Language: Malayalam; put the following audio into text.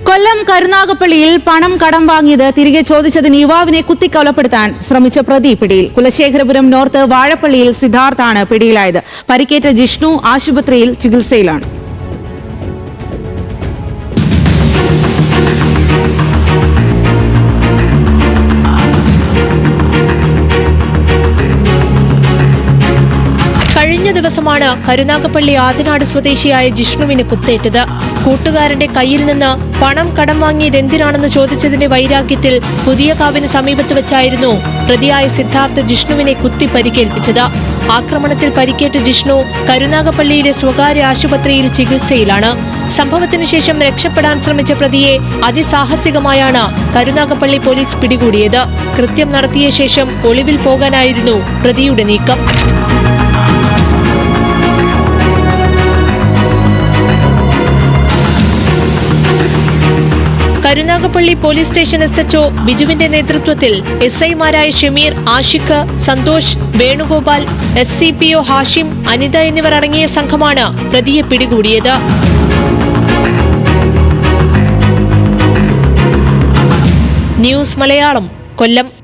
കൊല്ലം കരുനാഗപ്പള്ളിയിൽ പണം കടം വാങ്ങിയത് തിരികെ ചോദിച്ചതിന് യുവാവിനെ കുത്തിക്കൊലപ്പെടുത്താൻ ശ്രമിച്ച പ്രതി പിടിയിൽ. കുലശേഖരപുരം നോർത്ത് വാഴപ്പള്ളിയിൽ സിദ്ധാർത്ഥാണ് പിടിയിലായത്. പരിക്കേറ്റ ജിഷ്ണു ആശുപത്രിയിൽ ചികിത്സയിലാണ്. കഴിഞ്ഞ ദിവസമാണ് കരുനാഗപ്പള്ളി ആദിനാട് സ്വദേശിയായ ജിഷ്ണുവിന് കുത്തേറ്റത്. കൂട്ടുകാരന്റെ കയ്യിൽ നിന്ന് പണം കടം വാങ്ങിയത് എന്തിനാണെന്ന് ചോദിച്ചതിന്റെ വൈരാഗ്യത്തിൽ പുതിയകാവിന് സമീപത്ത് വെച്ചായിരുന്നു പ്രതിയായ സിദ്ധാർത്ഥ് ജിഷ്ണുവിനെ കുത്തി പരിക്കേൽപ്പിച്ചത്. ആക്രമണത്തിൽ പരിക്കേറ്റ ജിഷ്ണു കരുനാഗപ്പള്ളിയിലെ സ്വകാര്യ ആശുപത്രിയിൽ ചികിത്സയിലാണ്. സംഭവത്തിന് ശേഷം രക്ഷപ്പെടാൻ ശ്രമിച്ച പ്രതിയെ അതിസാഹസികമായാണ് കരുനാഗപ്പള്ളി പോലീസ് പിടികൂടിയത്. കൃത്യം നടത്തിയ ശേഷം ഒളിവിൽ പോകാനായിരുന്നു പ്രതിയുടെ നീക്കം. കരുനാഗപ്പള്ളി പോലീസ് സ്റ്റേഷൻ SHO ബിജുവിന്റെ നേതൃത്വത്തിൽ SIമാരായ ഷമീർ, ആഷിഖ്, സന്തോഷ്, വേണുഗോപാൽ, SCPO ഹാഷിം, അനിത എന്നിവർ അടങ്ങിയ സംഘമാണ് പ്രതിയെ പിടികൂടിയത്. ന്യൂസ് മലയാളം, കൊല്ലം.